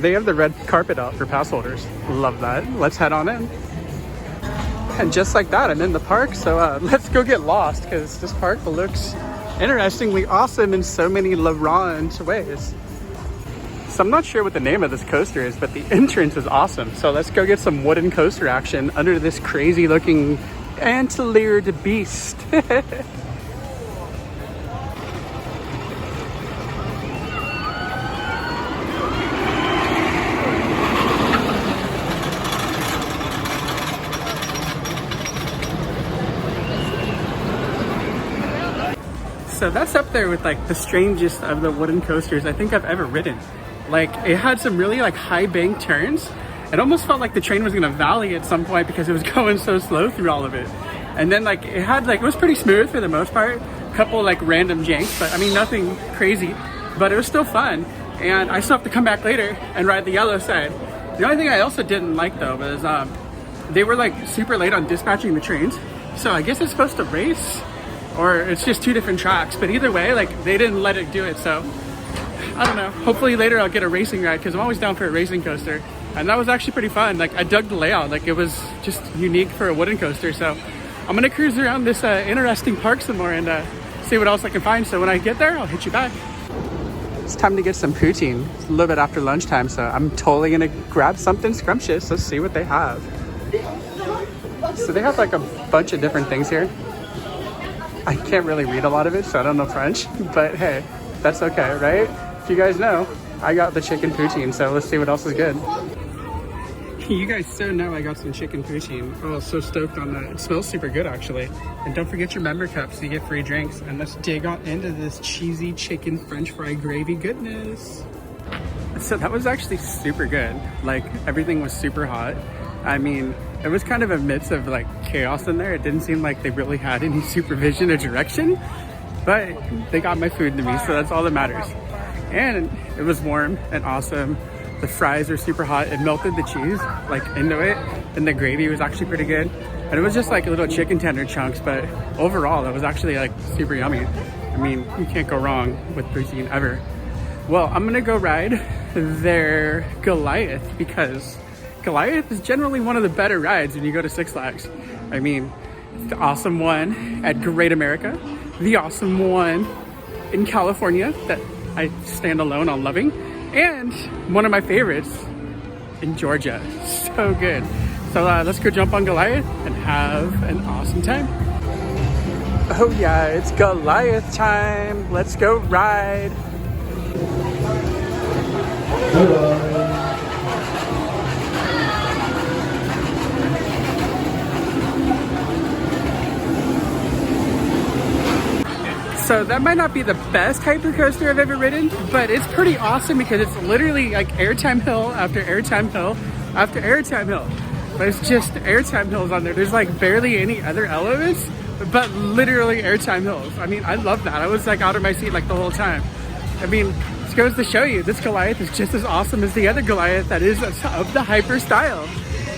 They have the red carpet out for pass holders. Love that. Let's head on in. And just like that, I'm in the park. So let's go get lost because this park looks interestingly awesome in so many Ronde ways. So I'm not sure what the name of this coaster is, but the entrance is awesome. So let's go get some wooden coaster action under this crazy looking antlered beast. So that's up there with like the strangest of the wooden coasters I think I've ever ridden. Like it had some really like high bank turns. It almost felt like the train was gonna valley at some point because it was going so slow through all of it. And then like it was pretty smooth for the most part. A couple like random janks, but I mean nothing crazy, but it was still fun. And I still have to come back later and ride the yellow side. The only thing I also didn't like though was they were like super late on dispatching the trains. So I guess it's supposed to race or it's just two different tracks, but either way, like they didn't let it do it. So I don't know, hopefully later I'll get a racing ride because I'm always down for a racing coaster. And that was actually pretty fun. Like I dug the layout, like it was just unique for a wooden coaster. So I'm gonna cruise around this interesting park some more and see what else I can find. So when I get there, I'll hit you back. It's time to get some poutine. It's a little bit after lunchtime, so I'm totally gonna grab something scrumptious. Let's see what they have. So they have like a bunch of different things here. I can't really read a lot of it, so I don't know French, but hey, that's okay, right? If you guys know, I got the chicken poutine, so let's see what else is good. You guys so know I got some chicken poutine. Oh, so stoked on that. It smells super good, actually. And don't forget your member cups, you get free drinks. And let's dig on into this cheesy chicken French fry gravy goodness. So that was actually super good. Like, everything was super hot. I mean, it was kind of a midst of like chaos in there. It didn't seem like they really had any supervision or direction, but they got my food to me, so that's all that matters. And it was warm and awesome. The fries are super hot. It melted the cheese like into it, and the gravy was actually pretty good. And it was just like little chicken tender chunks, but overall it was actually like super yummy. I mean, you can't go wrong with poutine ever. Well, I'm gonna go ride their Goliath because Goliath is generally one of the better rides when you go to Six Flags. I mean, the awesome one at Great America, the awesome one in California that I stand alone on loving, and one of my favorites in Georgia. So good. So let's go jump on Goliath and have an awesome time. Oh yeah, it's Goliath time. Let's go ride. Hello. So that might not be the best hypercoaster I've ever ridden, but it's pretty awesome because it's literally like airtime hill after airtime hill after airtime hill. There's just airtime hills on there. There's like barely any other elements, but literally airtime hills. I mean, I love that. I was like out of my seat like the whole time. I mean, this goes to show you, this Goliath is just as awesome as the other Goliath that is of the hyper style.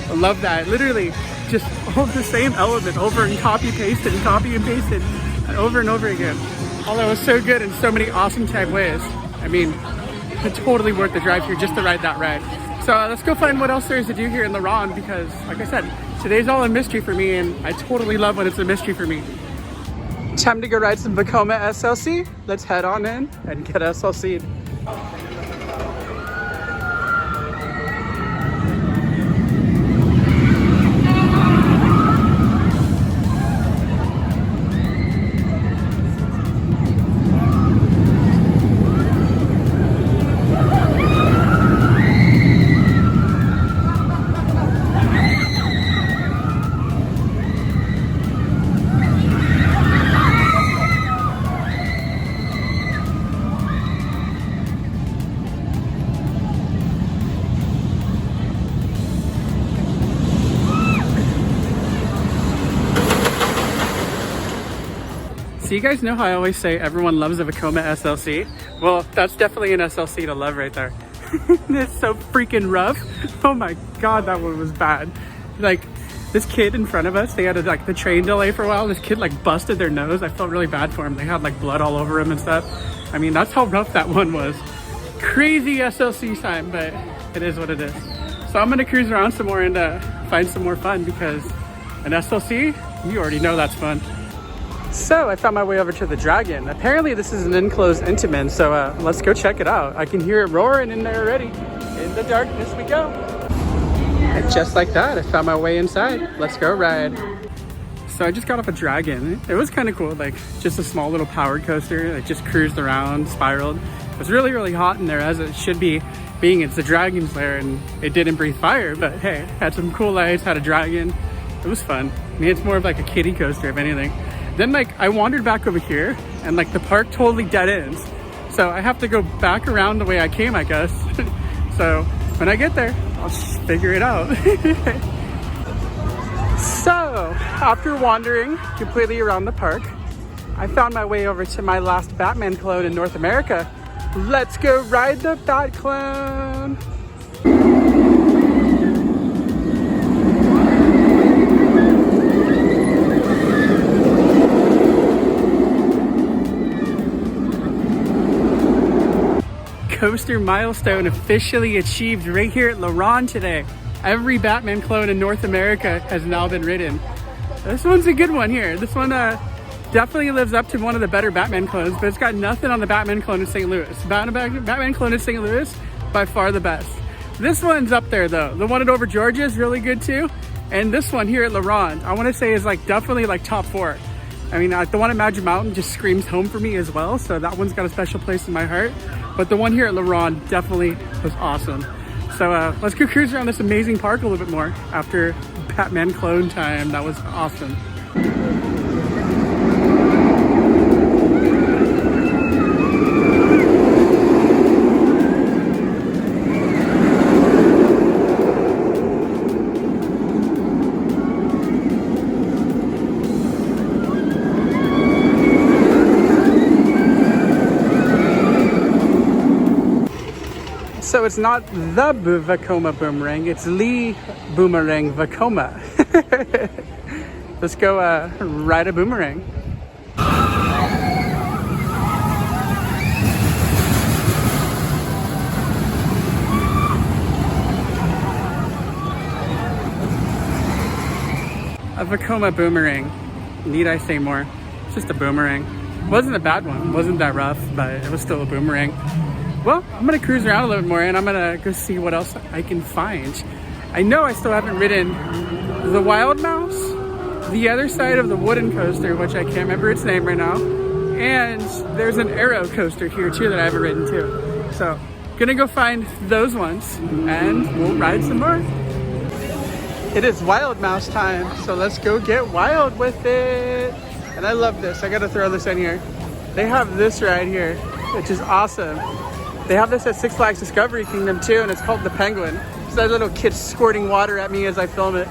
I love that. Literally just all the same element over and copy pasted and copy and pasted over and over again. All that was so good in so many awesome type ways. I mean, it's totally worth the drive here just to ride that ride. So let's go find what else there is to do here in the Ronde because, like I said, today's all a mystery for me and I totally love when it's a mystery for me. Time to go ride some Vekoma SLC. Let's head on in and get SLC'd. So you guys know how I always say everyone loves a Vekoma SLC? Well, that's definitely an SLC to love right there. It's so freaking rough. Oh my God, that one was bad. Like this kid in front of us, they had like the train delay for a while. This kid like busted their nose. I felt really bad for him. They had like blood all over him and stuff. I mean, that's how rough that one was. Crazy SLC time, but It is what it is. So I'm gonna cruise around some more and find some more fun, because an SLC, you already know that's fun. So I found my way over to the Dragon. Apparently this is an enclosed Intamin, so let's go check it out. I can hear it roaring in there already. In the darkness we go. And just like that, I found my way inside. Let's go ride. So I just got off a Dragon. It was kind of cool, like just a small little powered coaster that just cruised around, spiraled. It was really, really hot in there, as it should be, being it's the Dragon's lair, and it didn't breathe fire, but hey, had some cool lights, had a dragon. It was fun. I mean, it's more of like a kiddie coaster, if anything. Then like I wandered back over here, and like the park totally dead ends. So I have to go back around the way I came, I guess. So when I get there, I'll just figure it out. So after wandering completely around the park, I found my way over to my last Batman clone in North America. Let's go ride the Bat Clone. Coaster milestone officially achieved right here at Ronde today. Every Batman clone in North America has now been ridden. This one's a good one here. This one definitely lives up to one of the better Batman clones, but it's got nothing on the Batman clone in St. Louis. Batman clone in St. Louis, by far the best. This one's up there though. The one at Over Georgia is really good too. And this one here at Ronde, I want to say is like definitely like top 4. I mean, the one at Magic Mountain just screams home for me as well. So that one's got a special place in my heart. But the one here at Ronde definitely was awesome. So let's go cruise around this amazing park a little bit more after Batman clone time. That was awesome. So it's not the Vekoma boomerang, it's Lee Boomerang Vekoma. Let's go ride a boomerang. A Vekoma boomerang. Need I say more? It's just a boomerang. Wasn't a bad one, wasn't that rough, but it was still a boomerang. Well, I'm gonna cruise around a little bit more and I'm gonna go see what else I can find. I know I still haven't ridden the Wild Mouse, the other side of the wooden coaster, which I can't remember its name right now, and there's an Aero coaster here too that I haven't ridden too. So, gonna go find those ones and we'll ride some more. It is Wild Mouse time, so let's go get wild with it. And I love this, I gotta throw this in here. They have this right here, which is awesome. They have this at Six Flags Discovery Kingdom too, and it's called the Penguin. So that little kid squirting water at me as I film it.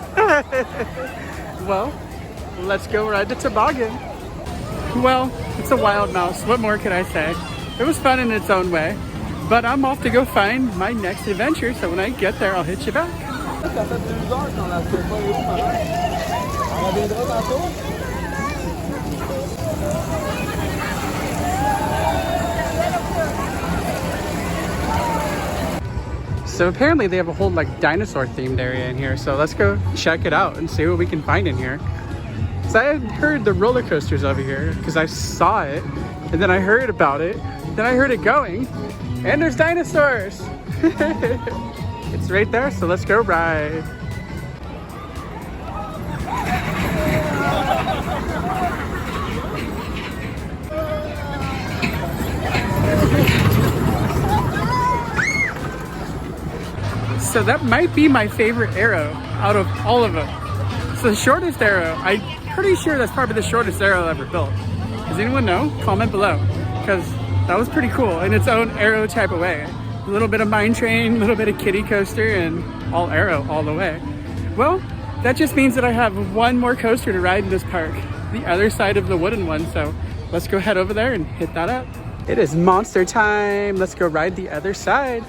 Well, let's go ride the toboggan. Well, it's a Wild Mouse. What more can I say? It was fun in its own way, but I'm off to go find my next adventure. So when I get there, I'll hit you back. So apparently they have a whole like dinosaur themed area in here. So let's go check it out and see what we can find in here. So I had heard the roller coasters over here because I saw it and then I heard about it. Then I heard it going and there's dinosaurs. It's right there. So let's go ride. So that might be my favorite Aero out of all of them. So the shortest Aero, I'm pretty sure that's probably the shortest Aero ever built. Does anyone know? Comment below, because that was pretty cool in its own Aero type of way. A little bit of mine train, a little bit of kiddie coaster, and all Aero all the way. Well, that just means that I have one more coaster to ride in this park, the other side of the wooden one. So let's go head over there and hit that up. It is monster time. Let's go ride the other side.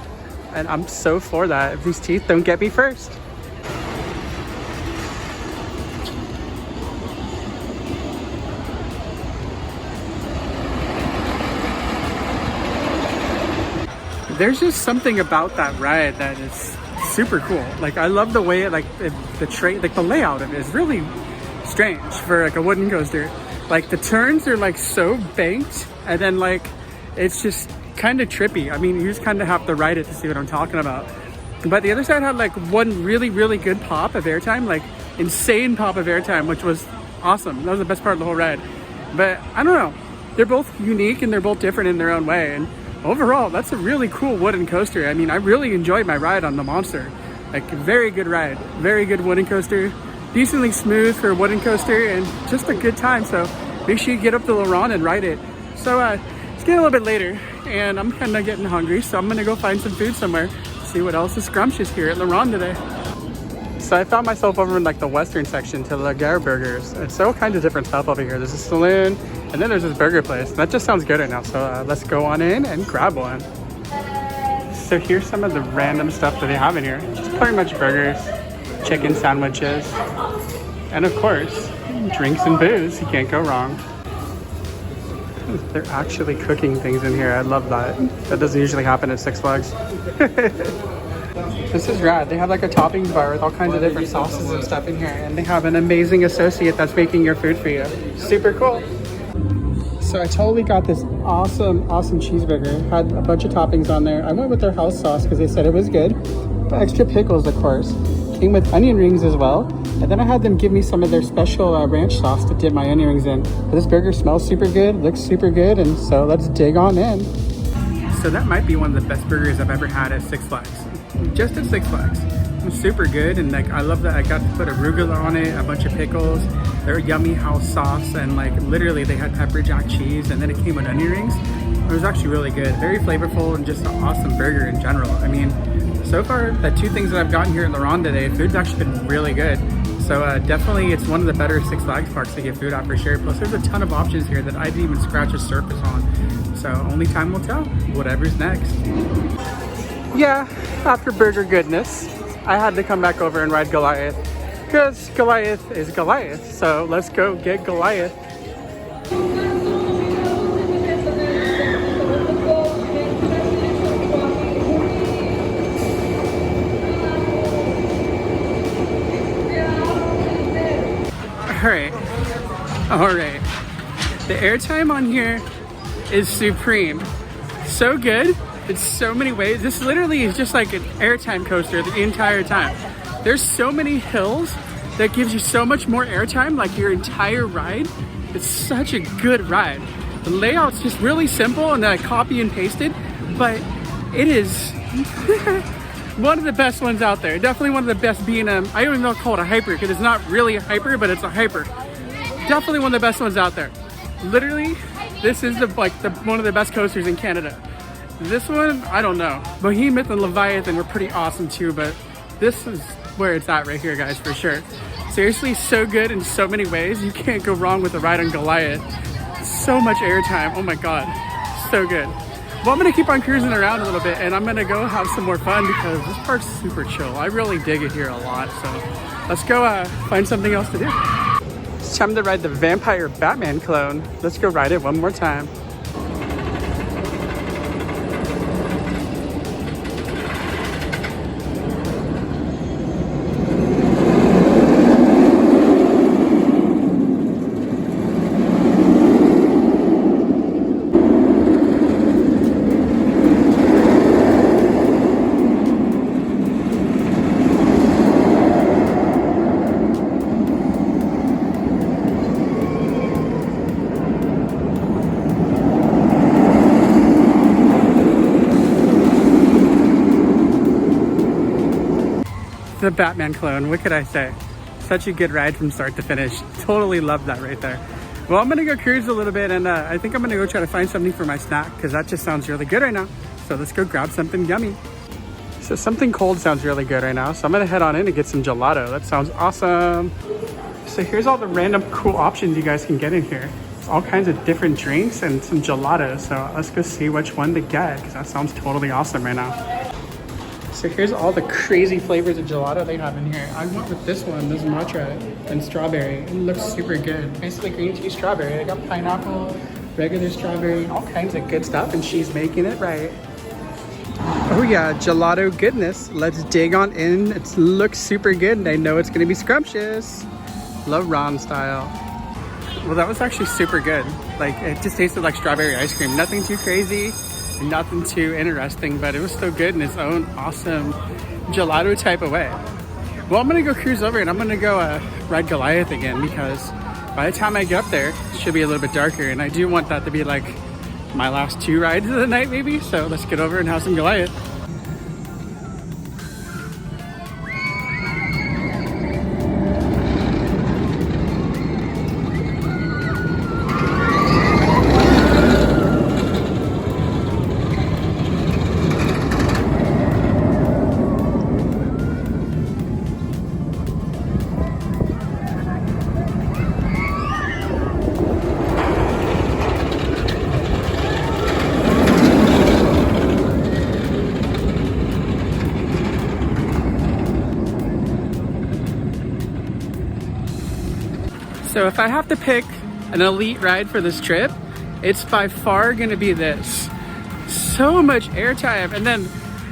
And I'm so for that, if these teeth don't get me first. there's just something about that ride that is super cool. Like I love the way like the train, like the layout of it is really strange for like a wooden coaster. Like the turns are like so banked, and then like it's just kind of trippy. I mean, you just kind of have to ride it to see what I'm talking about. But the other side had like one really good pop of airtime, like insane pop of airtime, which was awesome. That was the best part of the whole ride. But I don't know, they're both unique and they're both different in their own way. And overall, that's a really cool wooden coaster. I mean, I really enjoyed my ride on the Monster. Like, very good ride, very good wooden coaster, decently smooth for a wooden coaster, and just a good time. So make sure you get up to the Ronde and ride it. So it's getting a little bit later, and I'm kind of getting hungry, so I'm gonna go find some food somewhere, see what else is scrumptious here at the Ronde today. So I found myself over in like the western section to La Gare Burgers. It's all kinds of different stuff over here. There's a saloon, and then there's this burger place. And that just sounds good right now. So let's go on in and grab one. So here's some of the random stuff that they have in here. Just pretty much burgers, chicken sandwiches, and of course, drinks and booze. You can't go wrong. They're actually cooking things in here. I love that. That doesn't usually happen at Six Flags. This is rad. They have like a toppings bar with all kinds of different sauces and stuff in here, and they have an amazing associate that's making your food for you. Super cool. So I totally got this awesome cheeseburger. Had a bunch of toppings on there. I went with their house sauce because they said it was good. But extra pickles, of course. Came with onion rings as well. And then I had them give me some of their special ranch sauce to dip my onion rings in. But this burger smells super good, looks super good, and so let's dig on in. So that might be one of the best burgers I've ever had at Six Flags. Just at Six Flags. It was super good, and like I love that I got to put arugula on it, a bunch of pickles, their yummy house sauce, and like literally they had pepper jack cheese, and then it came with onion rings. It was actually really good, very flavorful, and just an awesome burger in general. I mean, so far the two things that I've gotten here in the Ronde today, food's actually been really good. So definitely it's one of the better Six Flags parks to get food at for sure. Plus there's a ton of options here that I didn't even scratch the surface on. So only time will tell, whatever's next. Yeah, after burger goodness, I had to come back over and ride Goliath. Because Goliath is Goliath. So let's go get Goliath. Alright. The airtime on here is supreme. So good in so many ways. This literally is just like an airtime coaster the entire time. There's so many hills that gives you so much more airtime, like your entire ride. It's such a good ride. The layout's just really simple and I copy and pasted, but it is one of the best ones out there. Definitely one of the best B&M. I don't even know call it a hyper because it's not really a hyper, but it's a hyper. Definitely one of the best ones out there. Literally, this is one of the best coasters in Canada. This one, I don't know. Behemoth and Leviathan were pretty awesome too, but this is where it's at right here, guys, for sure. Seriously, so good in so many ways. You can't go wrong with a ride on Goliath. So much airtime, oh my God, so good. Well, I'm gonna keep on cruising around a little bit and I'm gonna go have some more fun because this park's super chill. I really dig it here a lot, so let's go find something else to do. It's time to ride the Vampire Batman clone. Let's go ride it one more time. The Batman clone, what could I say? Such a good ride from start to finish. Totally love that right there. Well, I'm gonna go cruise a little bit and I think I'm gonna go try to find something for my snack because that just sounds really good right now. So let's go grab something yummy. So something cold sounds really good right now. So I'm gonna head on in and get some gelato. That sounds awesome. So here's all the random cool options you guys can get in here. All kinds of different drinks and some gelato. So let's go see which one to get because that sounds totally awesome right now. So here's all the crazy flavors of gelato they have in here. I went with this one, this matcha and strawberry. It looks super good. Basically green tea strawberry. They got pineapple, regular strawberry, all kinds of good stuff, and she's making it right. Oh yeah, gelato goodness. Let's dig on in. It looks super good and I know it's gonna be scrumptious. Love Ronde style. Well, that was actually super good. Like, it just tasted like strawberry ice cream. Nothing too crazy, nothing too interesting, but it was still good in its own awesome gelato type of way. Well, I'm gonna go cruise over and I'm gonna go ride Goliath again, because by the time I get up there, it should be a little bit darker, and I do want that to be like my last 2 rides of the night maybe. So let's get over and have some Goliath. So if I have to pick an elite ride for this trip, it's by far gonna be this. So much airtime, and then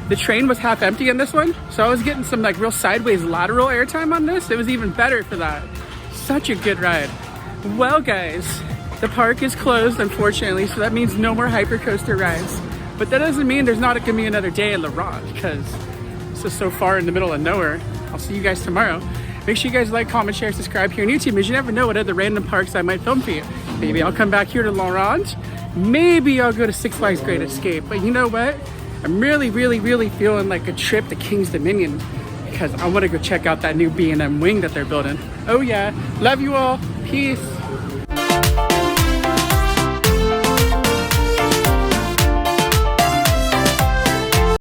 the train was half empty in this one, so I was getting some like real sideways lateral airtime on this. It was even better for that. Such a good ride. Well guys, the park is closed unfortunately, so that means no more hypercoaster rides. But that doesn't mean there's not gonna be another day in La Ronde, because this is so far in the middle of nowhere. I'll see you guys tomorrow. Make sure you guys like, comment, share, subscribe here on YouTube, because you never know what other random parks I might film for you. Maybe I'll come back here to La Ronde. Maybe I'll go to Six Flags Great Escape. But you know what? I'm really feeling like a trip to King's Dominion, because I want to go check out that new B&M wing that they're building. Oh yeah. Love you all. Peace.